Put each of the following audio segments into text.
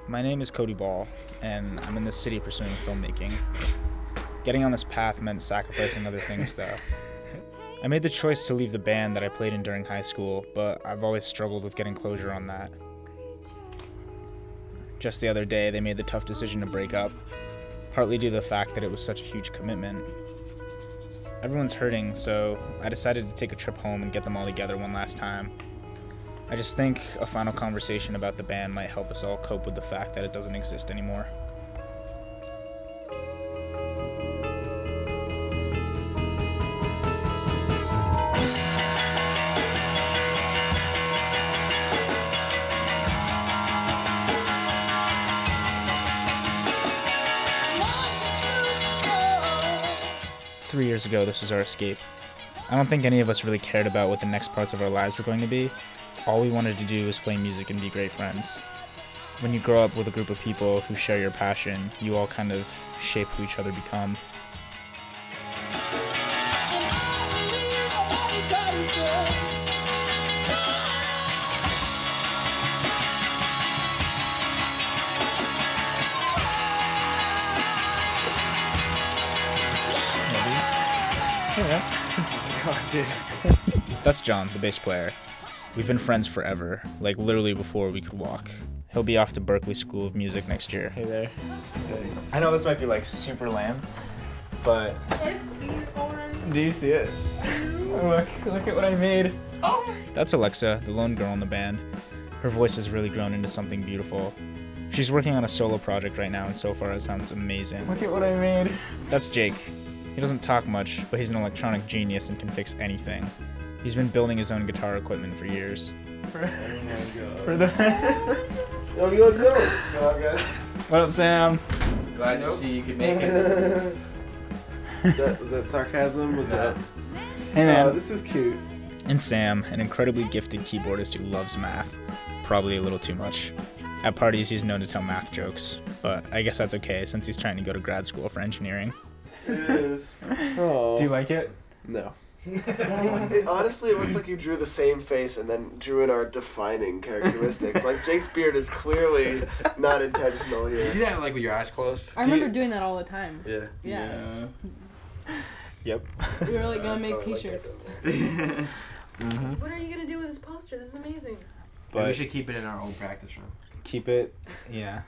My name is Cody Ball, and I'm in the city pursuing filmmaking. Getting on this path meant sacrificing other things, though. I made the choice to leave the band that I played in during high school, but I've always struggled with getting closure on that. Just the other day, they made the tough decision to break up, partly due to the fact that it was such a huge commitment. Everyone's hurting, so I decided to take a trip home and get them all together one last time. I just think a final conversation about the band might help us all cope with the fact that it doesn't exist anymore. 3 years ago, this was our escape. I don't think any of us really cared about what the next parts of our lives were going to be. All we wanted to do was play music and be great friends. When you grow up with a group of people who share your passion, you all kind of shape who each other become. That's John, the bass player. We've been friends forever, like literally before we could walk. He'll be off to Berklee School of Music next year. Hey there. Hey. I know this might be like super lame, but... I see it, Oren. Do you see it? Look at what I made. Oh! That's Alexa, the lone girl in the band. Her voice has really grown into something beautiful. She's working on a solo project right now, and so far it sounds amazing. Look at what I made. That's Jake. He doesn't talk much, but he's an electronic genius and can fix anything. He's been building his own guitar equipment for years. Oh my god. Yo, what's going on, guys? What up, Sam? Glad to see you could make it. Was that sarcasm? Was that? Hey, man. Oh, this is cute. And Sam, an incredibly gifted keyboardist who loves math. Probably a little too much. At parties, he's known to tell math jokes, but I guess that's okay since he's trying to go to grad school for engineering. It is. Oh. Do you like it? No. Honestly, it looks like you drew the same face and then drew in our defining characteristics. Like, Jake's beard is clearly not intentional here. You do that like with your eyes closed? I remember doing that all the time. Yeah. Yeah. Yep. We were like gonna make t-shirts. Mm-hmm. What are you gonna do with this poster? This is amazing. But we should keep it in our old practice room. Keep it, yeah.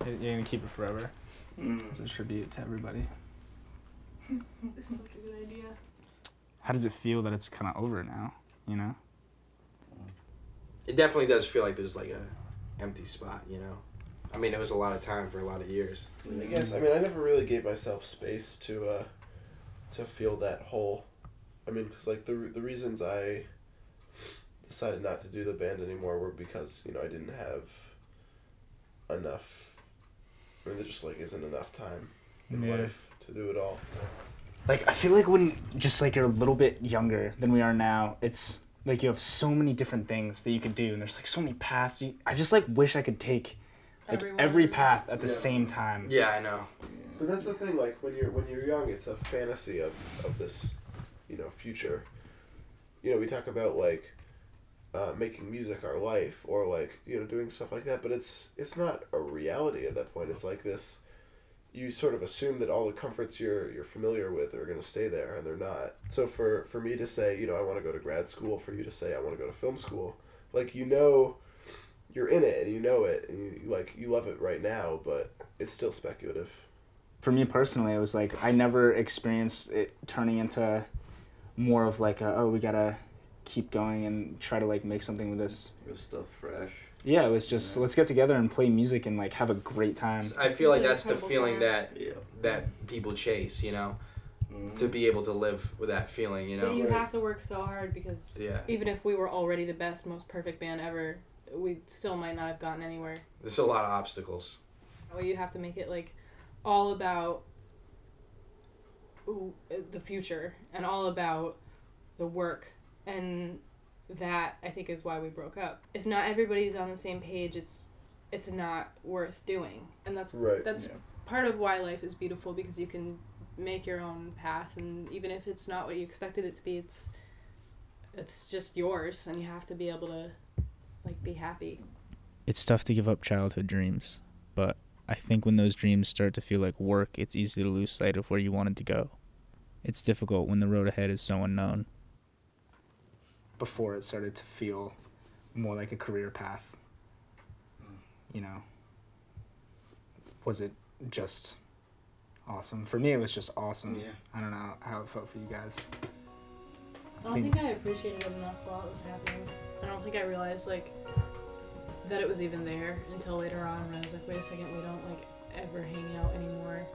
You're gonna keep it forever. As a tribute to everybody. This is such a good idea. How does it feel that it's kind of over now, you know? It definitely does feel like there's like a empty spot, you know? I mean, it was a lot of time for a lot of years. I guess, I never really gave myself space to feel that hole. I mean, because, like, the reasons I decided not to do the band anymore were because, you know, I didn't have enough, there just, like, isn't enough time in life to do it all, so. Like, I feel like when just, like, you're a little bit younger than we are now, it's, like, you have so many different things that you could do, and there's, like, so many paths. I just, like, wish I could take, like, every path at the same time. Yeah, I know. But that's the thing, like, when you're young, it's a fantasy of this, you know, future. You know, we talk about, like, making music our life, or, like, you know, doing stuff like that, but it's not a reality at that point. It's like this, you sort of assume that all the comforts you're familiar with are going to stay there, and they're not. So for me to say, you know, I want to go to grad school, for you to say I want to go to film school, like, you know, you're in it, and you know it, and you love it right now, but it's still speculative. For me personally, it was like I never experienced it turning into more of like we gotta keep going and try to like make something with this. It was still fresh. Yeah, it was just let's get together and play music and like have a great time. I feel like It's an that's the incredible feeling time. that people chase, you know? To be able to live with that feeling, you know? But you have to work so hard because Yeah. even if we were already the best, most perfect band ever, we still might not have gotten anywhere. There's a lot of obstacles. Well, you have to make it like all about the future and all about the work, and that I think is why we broke up. If not everybody's on the same page, it's not worth doing, and that's part of why life is beautiful, because you can make your own path, and even if it's not what you expected it to be, it's just yours, and you have to be able to like be happy. It's tough to give up childhood dreams, but I think when those dreams start to feel like work, it's easy to lose sight of where you wanted to go. It's difficult when the road ahead is so unknown. Before it started to feel more like a career path, you know, was it just awesome? For me, it was just awesome. Yeah. I don't know how it felt for you guys. I don't think I appreciated it enough while it was happening. I don't think I realized, like, that it was even there until later on when I was like, wait a second, we don't, like, ever hang out anymore.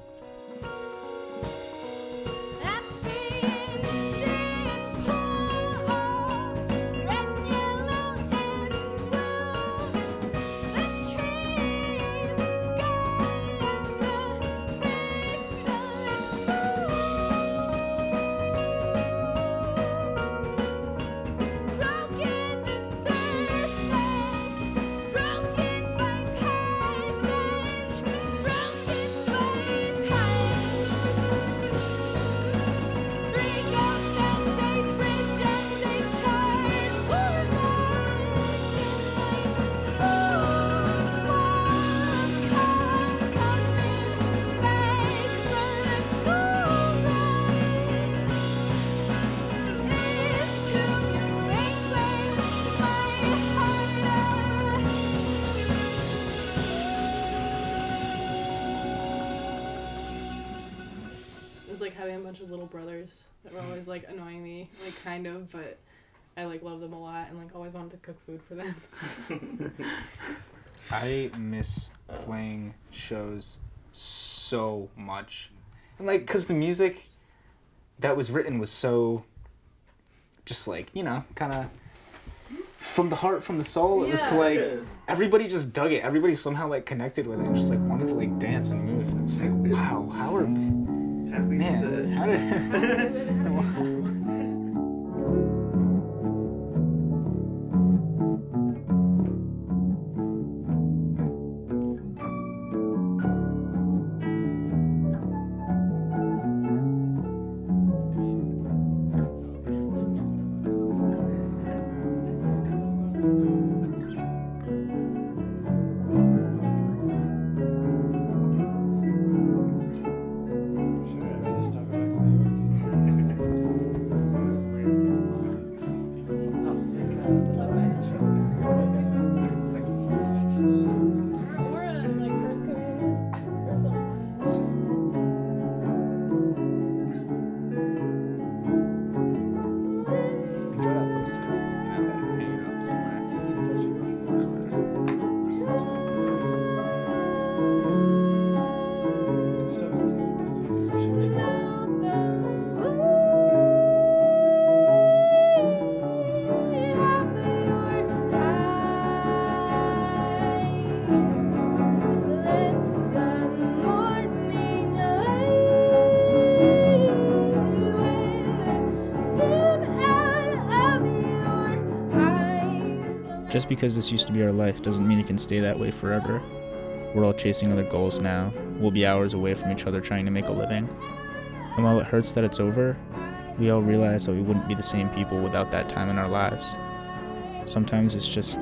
Like having a bunch of little brothers that were always like annoying me, like kind of, but I like love them a lot and like always wanted to cook food for them. I miss playing shows so much, and like, cause the music that was written was so just like, you know, kind of from the heart, from the soul. It was like everybody just dug it. Everybody somehow like connected with it and just like wanted to like dance and move. And it's like, wow, how are man, how did Just because this used to be our life doesn't mean it can stay that way forever. We're all chasing other goals now. We'll be hours away from each other trying to make a living. And while it hurts that it's over, we all realize that we wouldn't be the same people without that time in our lives. Sometimes it's just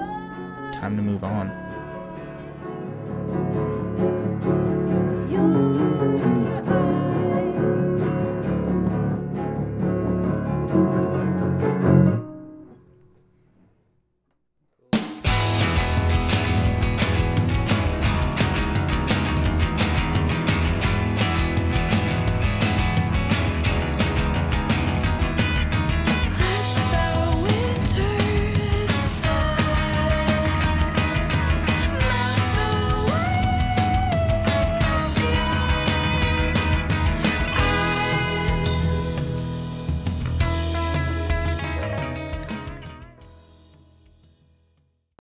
time to move on.